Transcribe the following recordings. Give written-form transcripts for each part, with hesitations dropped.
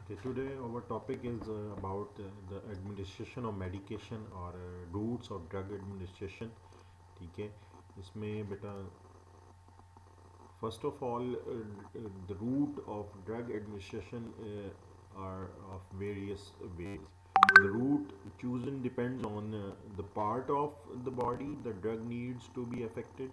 Okay, today our topic is about the administration of medication or routes of drug administration. ठीक है, इसमें बेटा first of all the route of drug administration are of various ways. The route chosen depends on the part of the body the drug needs to be affected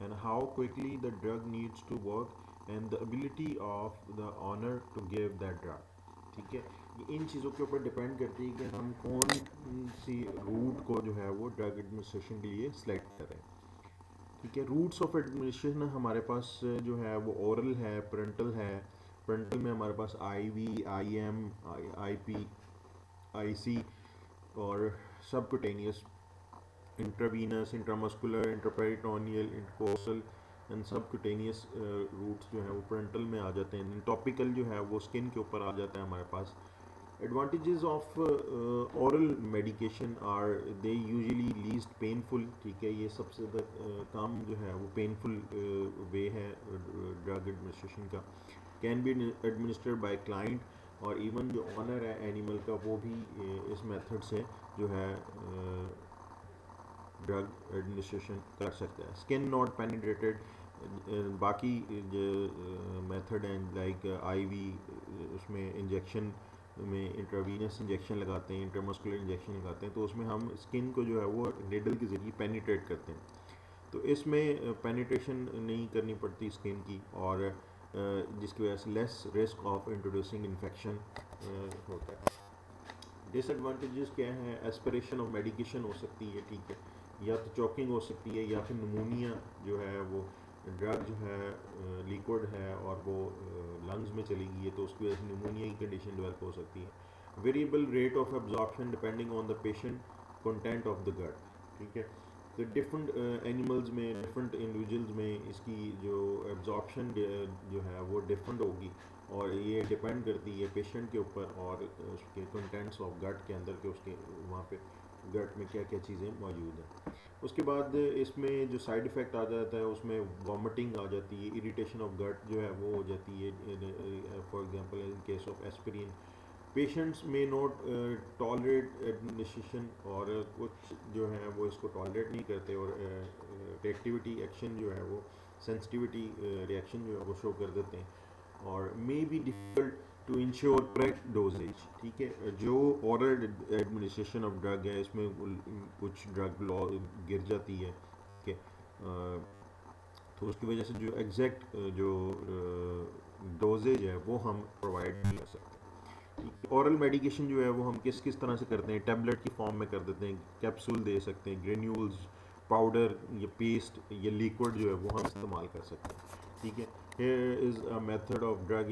and how quickly the drug needs to work and the ability of the owner to give that drug. ठीक है, ये इन चीज़ों के ऊपर depend करती है कि हम कौन सी रूट को जो है वो ड्रग एडमिनिस्ट्रेशन के लिए सिलेक्ट करें। ठीक है, रूट्स ऑफ एडमिनिस्ट्रेशन हमारे पास जो है वो ओरल है, पेरेंटल है। पेरेंटल में हमारे पास आईवी, आईएम, आईपी, आईसी और subcutaneous, intravenous, intramuscular, intraperitoneal, intercostal and subcutaneous routes जो है वो पेरेंटल में आ जाते हैं। टॉपिकल जो है वो स्किन के ऊपर आ जाता है हमारे पास। Advantages of oral medication are they usually least painful. ठीक है, ये सबसे कम जो है वो पेनफुल वे है ड्रग एडमिनिस्ट्रेशन का। Can be administered by client और इवन जो ऑनर है एनिमल का वो भी इस मेथड से जो है ड्रग एडमिनिस्ट्रेशन कर सकता है। स्किन नॉट पेनिट्रेटेड, बाकी जो मेथड हैं लाइक आईवी, उसमें इंजेक्शन में इंट्रावीनस इंजेक्शन लगाते हैं, इंटरमस्कुलर इंजेक्शन लगाते हैं, तो उसमें हम स्किन को जो है वो निडल के ज़रिए पेनिट्रेट करते हैं। तो इसमें पेनिट्रेशन नहीं करनी पड़ती स्किन की और जिसकी वजह से less risk of introducing infection होता है। डिसएडवांटेजेस क्या हैं? एस्पिरेशन ऑफ मेडिकेशन हो सकती है, ठीक है, या तो चॉकिंग हो सकती है या फिर निमोनिया जो है वो ड्रग जो है लिक्विड है और वो लंग्स में चली गई है तो उसकी वजह से निमोनिया की कंडीशन डेवलप हो सकती है। Variable rate of absorption depending on the patient content of the gut. ठीक है, तो डिफरेंट एनिमल्स में, डिफरेंट इंडिविजुअल्स में इसकी जो एब्जॉर्प्शन जो है वो डिफरेंट होगी और ये डिपेंड करती है पेशेंट के ऊपर और उसके कंटेंट्स ऑफ गट के अंदर के उसके वहाँ पे गट में क्या क्या चीज़ें मौजूद हैं। उसके बाद इसमें जो साइड इफ़ेक्ट आ जाता है उसमें वॉमिटिंग आ जाती है, इरिटेशन ऑफ गट जो है वो हो जाती है। For example in case of aspirin patients में नॉट टॉलरेट एडमिनिस्ट्रेशन और कुछ जो है वो इसको टॉलरेट नहीं करते और रिएक्टिविटी एक्शन जो है वो सेंसिटिविटी रिएक्शन जो है वो शो कर देते हैं और may be difficult to ensure correct doses. ठीक है, जो ओरल एडमिनिस्ट्रेशन ऑफ ड्रग है इसमें कुछ ड्रग लॉ गिर जाती है। ठीक है, तो उसकी वजह से जो एग्जैक्ट जो डोजेज है वो हम प्रोवाइड नहीं कर सकते। ओरल मेडिकेशन जो है वो हम किस किस तरह से करते हैं? टैबलेट की फॉर्म में कर देते हैं, कैप्सूल दे सकते हैं, ग्रेन्यूल्स, पाउडर या पेस्ट या लिक्विड जो है वो हम इस्तेमाल कर सकते हैं। ठीक है, here is a method of drug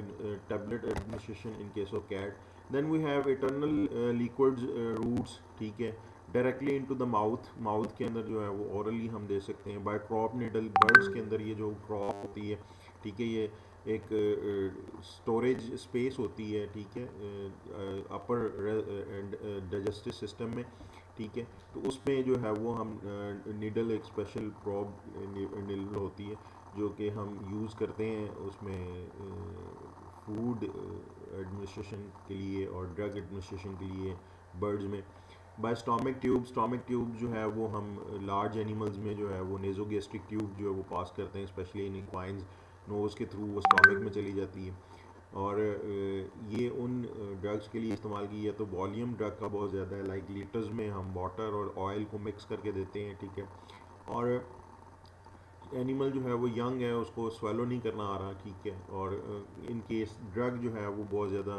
tablet administration in case of cat. Then we have eternal liquids routes। ठीक है, directly into the mouth, mouth के अंदर जो है वो ओरली हम दे सकते हैं। बाय क्रॉप निडल, बर्ड्स के अंदर ये जो क्रॉप होती है, ठीक है, ये एक स्टोरेज स्पेस होती है, ठीक है, अपर डाइजेस्टिव सिस्टम में। ठीक है, तो उसमें जो है वो हम निडल, एक स्पेशल प्रॉब निडल होती है जो कि हम यूज़ करते हैं उसमें फूड एडमिनिस्ट्रेशन के लिए और ड्रग एडमिनिस्ट्रेशन के लिए बर्ड्स में। By stomach tube, stomach tube जो है वो हम लार्ज एनिमल्स में जो है वो नेजोगेस्ट्रिक ट्यूब जो है वो पास करते हैं, स्पेशली इन इक्वाइंस, नोज़ के थ्रू वो स्टोमिक में चली जाती है और ये उन ड्रग्स के लिए इस्तेमाल की है तो वॉल्यूम ड्रग का बहुत ज़्यादा है, लाइक लीटर्स में हम वाटर और ऑयल को मिक्स करके देते हैं। ठीक है, और एनिमल जो है वो यंग है, उसको स्वेलो नहीं करना आ रहा, ठीक है, और इन केस ड्रग जो है वो बहुत ज़्यादा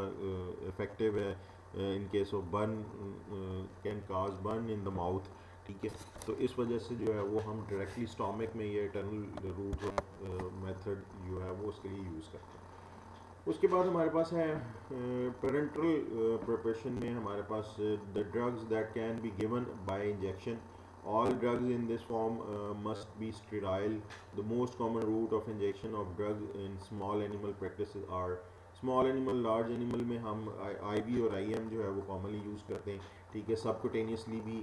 इफ़ेक्टिव है in case of burn, can cause burn in the mouth. ठीक है, तो इस वजह से जो है वो हम डायरेक्टली स्टोमिक में ये इटर्नल रूट मेथड जो है वो उसके लिए यूज़ करते हैं। उसके बाद हमारे पास है पेरेंटल प्रिपरेशन में हमारे पास the drugs that can be given by injection. All drugs in this form must be sterile. The most common route of injection of drugs in small animal practices are small animal, large animal में हम IV और IM जो है वो commonly use करते हैं। ठीक है, subcutaneously भी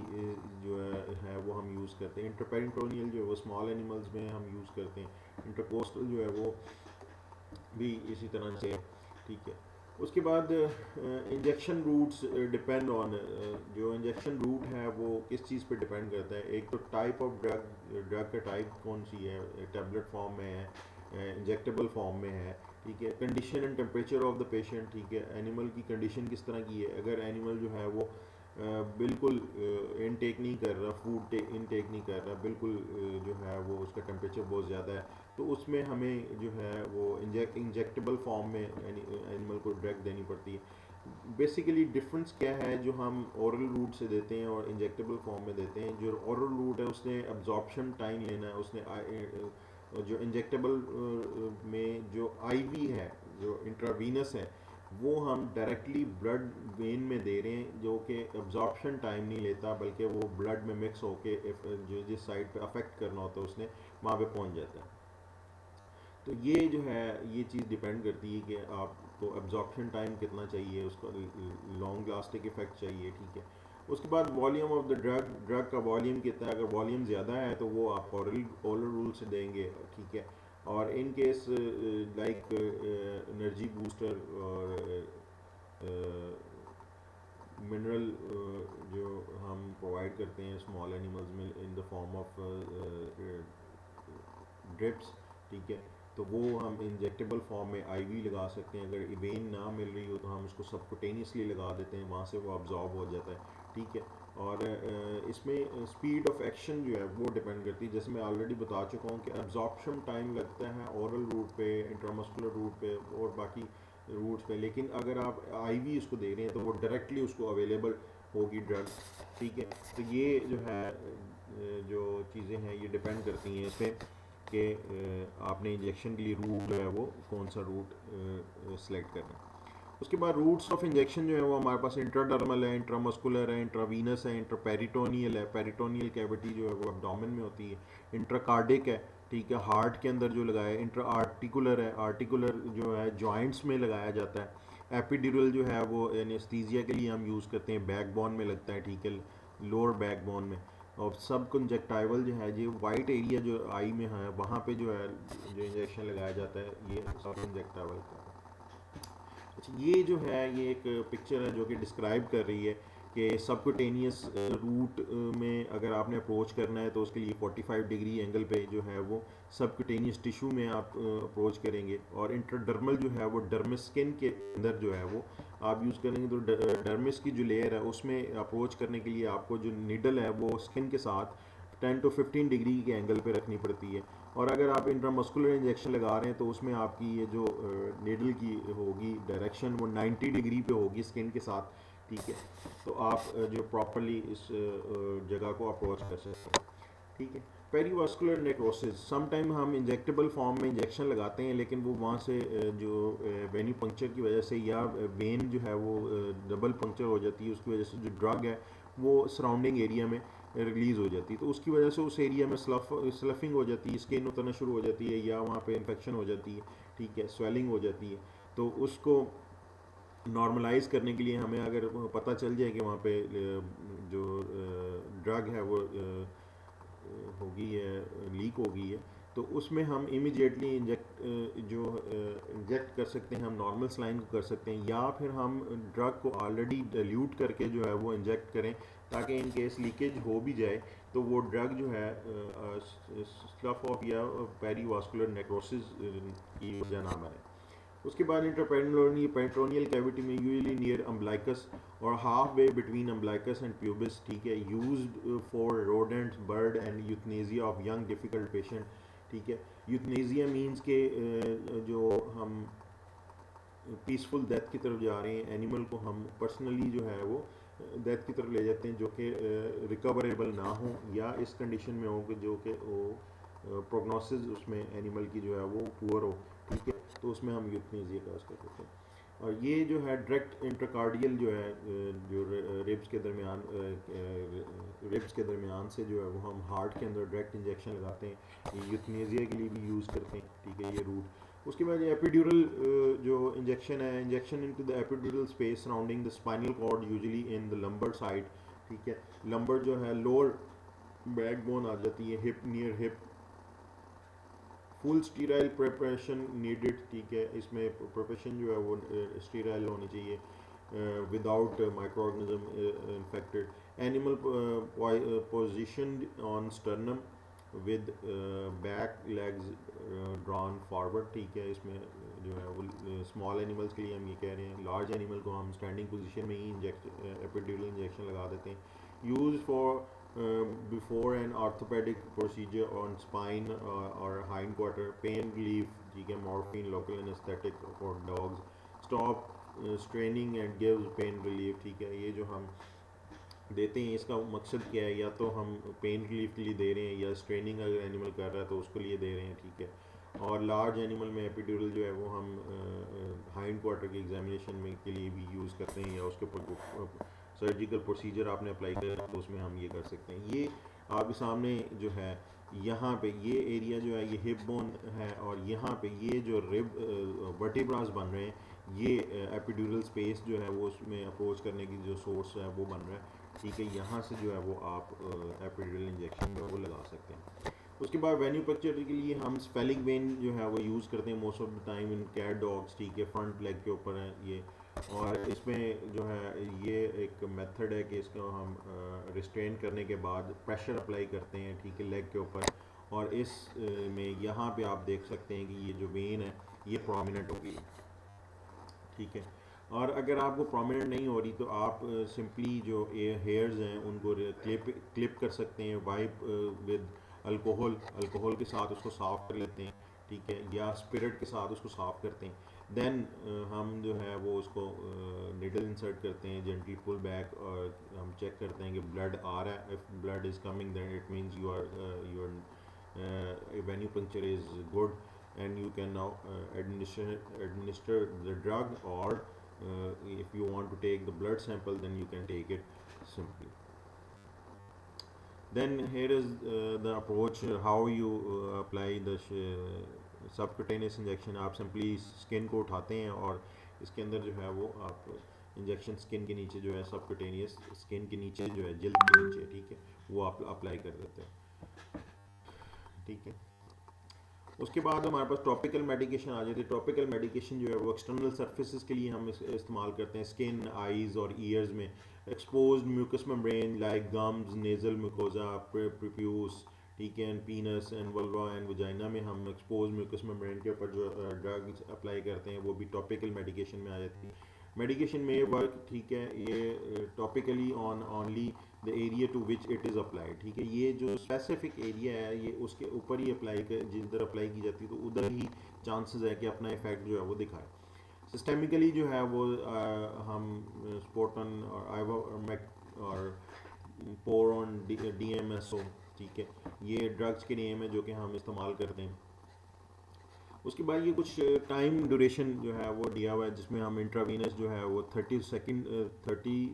जो है वो हम यूज़ करते हैं। इंटरपेरिटोनियल जो है वो स्मॉल एनिमल्स में हम यूज़ करते हैं। इंटरकोस्टल जो है वो भी इसी तरह से। ठीक है, उसके बाद इंजेक्शन रूट्स डिपेंड ऑन, जो इंजेक्शन रूट है वो किस चीज़ पे डिपेंड करता है। एक तो टाइप ऑफ ड्रग का टाइप कौन सी है, टैबलेट फॉर्म में है, इंजेक्टेबल फॉर्म में है, ठीक है। Condition and temperature of the patient, ठीक है। एनिमल की कंडीशन किस तरह की है, अगर एनिमल जो है वो बिल्कुल इनटेक नहीं कर रहा, फूड इनटेक नहीं कर रहा, बिल्कुल जो है वो उसका टेम्परेचर बहुत ज़्यादा है, तो उसमें हमें जो है वो इंजेक्टेबल फॉर्म में एनिमल को ड्रग देनी पड़ती है। बेसिकली डिफरेंस क्या है जो हम ओरल रूट से देते हैं और इंजेक्टेबल फॉर्म में देते हैं। जो ओरल रूट है उसने अब्जॉर्प्शन टाइम लेना है, उसने जो इंजेक्टेबल में जो आईवी है, जो इंट्रावीनस है, वो हम डायरेक्टली ब्लड वेन में दे रहे हैं, जो कि अब्जॉर्प्शन टाइम नहीं लेता, बल्कि वो ब्लड में मिक्स होके जो जिस साइड पे अफेक्ट करना होता है उसने वहाँ पे पहुँच जाता है। तो ये जो है ये चीज़ डिपेंड करती है कि आपको एब्जॉर्प्शन टाइम कितना चाहिए, उसको लॉन्ग लास्टिक इफेक्ट चाहिए, ठीक है। उसके बाद वॉल्यूम ऑफ द ड्रग का वॉल्यूम कितना है, अगर वॉल्यूम ज़्यादा है तो वो आप ओरल रूल से देंगे, ठीक है। और in case like energy booster और मिनरल जो हम प्रोवाइड करते हैं स्मॉल एनिमल्स में in the form of drips, ठीक है, तो वो हम इंजेक्टेबल फॉर्म में आईवी लगा सकते हैं। अगर वेन ना मिल रही हो तो हम उसको सबकुटेनियसली लगा देते हैं, वहाँ से वो अब्जॉर्ब हो जाता है, ठीक है। और इसमें स्पीड ऑफ एक्शन जो है वो डिपेंड करती है, जैसे मैं ऑलरेडी बता चुका हूँ कि अब्जॉर्प्शन टाइम लगता है ओरल रूट पे, इंट्रामस्कुलर रूट पे और बाकी रूट्स पे, लेकिन अगर आप आईवी उसको दे रहे हैं तो वो डायरेक्टली उसको अवेलेबल होगी ड्रग, ठीक है। तो ये जो है जो चीज़ें हैं ये डिपेंड करती हैं इस पर कि आपने इंजेक्शन के लिए रूट जो है वो कौन सा रूट सेलेक्ट करना है। उसके बाद रूट्स ऑफ इंजेक्शन जो है वो हमारे पास इंट्राडर्मल है, इंट्रामस्कुलर है, इंट्रावीनस है, इंट्रापेरिटोनियल है। पेरिटोनियल कैविटी जो है वो एब्डोमेन में होती है। इंट्राकार्डिक है, ठीक है, हार्ट के अंदर जो लगाया। इंट्रा आर्टिकुलर है, आर्टिकुलर जो है जॉइंट्स में लगाया जाता है। एपिड्यूरल जो है वो एनेस्थीसिया के लिए हम यूज़ करते हैं, बैकबोन में लगता है, ठीक है, लोअर बैकबोन में। और सब कंजक्टाइवल जो है, ये वाइट एरिया जो आई में है वहाँ पे जो है जो इंजेक्शन लगाया जाता है ये सब कंजक्टाइवल का। अच्छा, ये जो है ये एक पिक्चर है जो कि डिस्क्राइब कर रही है कि सबकुटेनियस रूट में अगर आपने अप्रोच करना है तो उसके लिए 45 डिग्री एंगल पे जो है वो सबकुटेनियस टिश्यू में आप अप्रोच करेंगे। और इंटरडर्मल जो है वो डर्मिस स्किन के अंदर जो है वो आप यूज़ करेंगे, तो डर्मिस की जो लेयर है उसमें अप्रोच करने के लिए आपको जो नीडल है वो स्किन के साथ 10 to 15 डिग्री के एंगल पे रखनी पड़ती है। और अगर आप इंट्रामस्कुलर इंजेक्शन लगा रहे हैं तो उसमें आपकी ये जो नीडल की होगी डायरेक्शन वो 90 डिग्री पे होगी स्किन के साथ, ठीक है। तो आप जो प्रॉपरली इस जगह को अप्रोच कर सकते हैं, ठीक है। पेरीवास्कुलर नेक्रोसिस, सम टाइम हम इंजेक्टेबल फॉर्म में इंजेक्शन लगाते हैं लेकिन वो वहाँ से जो वेन्यू पंक्चर की वजह से या वेन जो है वो डबल पंक्चर हो जाती है, उसकी वजह से जो ड्रग है वो सराउंडिंग एरिया में रिलीज़ हो जाती है, तो उसकी वजह से उस एरिया में स्लफिंग हो जाती है, स्किन उतरना शुरू हो जाती है या वहाँ पे इन्फेक्शन हो जाती है, ठीक है, स्वेलिंग हो जाती है। तो उसको नॉर्मलाइज करने के लिए हमें अगर पता चल जाए कि वहाँ पे जो ड्रग है वो हो गई है, लीक हो गई है, तो उसमें हम इमिडिएटली इंजेक्ट कर सकते हैं, हम नॉर्मल सलाइन को कर सकते हैं, या फिर हम ड्रग को ऑलरेडी डाइल्यूट करके जो है वो इंजेक्ट करें ताकि इन केस लीकेज हो भी जाए तो वो ड्रग जो है स्लफ ऑफ या पेरीवास्कुलर नेक्रोसिस की वजह ना बने। उसके बाद इंटरपेरिटोनियल कैविटी में यूजुअली नियर अम्बलाइकस और half way between umbilicus and pubis, ठीक है, used for rodents, bird and euthanasia of young difficult patient, ठीक है। यूथनेसिया मींस के जो हम पीसफुल डेथ की तरफ जा रहे हैं, एनिमल को हम पर्सनली जो है वो डेथ की तरफ ले जाते हैं जो कि रिकवरेबल ना हो या इस कंडीशन में हो कि जो कि वो प्रोग्नोसिस उसमें एनिमल की जो है वो पुअर हो, ठीक है, तो उसमें हम यूथनेसिया का उसका करते हैं। और ये जो है डायरेक्ट इंटरकार्डियल जो है जो रिब्स के दरमियान से जो है वो हम हार्ट के अंदर डायरेक्ट इंजेक्शन लगाते हैं, ये यूथनेसिया के लिए भी यूज़ करते हैं, ठीक है, ये रूट। उसके बाद एपिड्यूरल जो इंजेक्शन है, injection into the epidural space surrounding the spinal cord usually in the lumbar side, ठीक है। लंबर जो है लोअर बैकबोन आ जाती है, hip near hip full sterile preparation needed, ठीक है, इसमें प्रिपरेशन जो है वो स्टीराइल होनी चाहिए, without micro organism infected, animal position on sternum with back legs drawn forward, ठीक है, इसमें जो है वो स्मॉल एनिमल्स के लिए हम ये कह रहे हैं। लार्ज एनिमल को हम स्टैंडिंग पोजीशन में ही एपिड्यूरल इंजेक्शन लगा देते हैं। Use for before an orthopaedic procedure on spine और हाइंड क्वार्टर, पेन रिलीफ, ठीक है, morphine, local anaesthetic for dogs, stop straining and gives pain relief, ठीक है। ये जो हम देते हैं इसका मकसद क्या है, या तो हम पेन रिलीफ के लिए दे रहे हैं या स्ट्रेनिंग अगर एनिमल कर रहा है तो उसके लिए दे रहे हैं, ठीक है। और लार्ज एनिमल में एपिड्यूरल जो है वो हम हाइंड क्वार्टर के एग्जामिनेशन में के लिए भी यूज़ करते हैं, या उसके ऊपर सर्जिकल प्रोसीजर आपने अप्लाई किया तो उसमें हम ये कर सकते हैं। ये आपके सामने जो है यहाँ पे ये एरिया जो है ये हिप बोन है, और यहाँ पे ये जो रिब वर्टिब्रास बन रहे हैं, ये एपिड्यूरल स्पेस जो है वो उसमें अप्रोच करने की जो सोर्स है वो बन रहा है, ठीक है। यहाँ से जो है वो आप एपिड्यूरल इंजेक्शन जो है वो लगा सकते हैं। उसके बाद वेन्यूपैक्चर के लिए हम स्पेलिंग वेन जो है वो यूज़ करते हैं most of the time in cat dogs, ठीक है, फ्रंट लेग के ऊपर है ये। और इसमें जो है ये एक मेथड है कि इसको हम रिस्ट्रेन करने के बाद प्रेशर अप्लाई करते हैं, ठीक है, लेग के ऊपर। और इस में यहाँ पे आप देख सकते हैं कि ये जो वेन है ये प्रोमिनेंट हो गई, ठीक है। और अगर आपको प्रोमिनेंट नहीं हो रही तो आप सिंपली जो हेयर्स हैं उनको क्लिप कर सकते हैं, वाइप विद अल्कोहल के साथ उसको साफ़ कर लेते हैं, ठीक है, या स्पिरिट के साथ उसको साफ़ करते हैं। देन हम जो है वो उसको निडल इंसर्ट करते हैं, जेंटली पुल बैक, और हम चेक करते हैं कि ब्लड आ रहा है। If blood is coming then it means your venipuncture is good and you can now administer the drug, or if you want to take the blood sample then you can take it simply. Then here is the approach how you apply the subcutaneous injection. आप simply skin को उठाते हैं और इसके अंदर जो है वो आप इंजेक्शन स्किन के नीचे जो है सबक्यूटेनियस स्किन के नीचे जो है जल्द के नीचे, ठीक है, वो आप अप्लाई कर देते हैं, ठीक है। उसके बाद हमारे पास टॉपिकल मेडिकेशन आ जाती है। टॉपिकल मेडिकेशन जो है वो एक्सटर्नल सर्फेसिस के लिए हम इस्तेमाल करते हैं, स्किन, आईज़ और ईयर्स में। Exposed mucous membrane like gums, nasal mucosa, prepuce, ठीक है, and penis and vulva and vagina में हम एक्सपोज म्यूकस मेम्ब्रेन के ऊपर जो ड्रग्स अप्लाई करते हैं वो भी टॉपिकल मेडिकेशन में आ जाती है। मेडिकेशन में वर्क, ठीक है, ये topically on only the area to which it is applied, ठीक है। ये जो स्पेसिफिक एरिया है ये उसके ऊपर ही अप्लाई कर, जिधर अप्लाई की जाती है तो उधर ही चांसेस है कि अपना इफेक्ट जो है वो दिखाए। सिस्टेमिकली जो है वो हम स्पोर्टन और आइवामेक और पोरॉन DMSO, ठीक है, ये ड्रग्स के नेम है जो कि हम इस्तेमाल करते हैं। उसके बाद ये कुछ टाइम ड्यूरेशन जो है वो दिया हुआ है जिसमें हम इंट्रावीनस जो है वो 30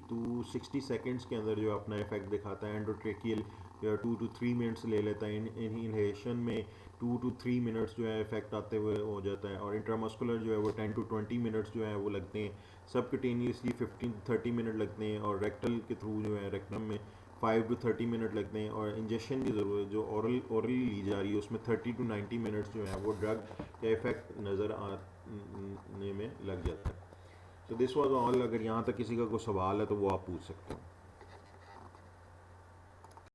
to 60 सेकेंड्स के अंदर जो अपना इफेक्ट दिखाता है। एंडोट्रेकियल 2 to 3 मिनट्स ले लेता है, इनहेलेशन में 2 to 3 मिनट्स जो है इफेक्ट आते हुए हो जाता है। और इंट्रामस्कुलर जो है वो 10 to 20 मिनट्स जो है वो लगते हैं। सबक्यूटेनियसली 15 to 30 मिनट लगते हैं, और रेक्टल के थ्रू जो है रेक्टम में 5 to 30 मिनट लगते हैं। और इंजेक्शन की ज़रूरत जो औरली ली जा रही है उसमें 30 to 90 मिनट्स जो है वो ड्रग का इफेक्ट नज़र आने में लग जाता है। तो दिस वाज ऑल। अगर यहाँ तक किसी का कोई सवाल है तो वो आप पूछ सकते हैं।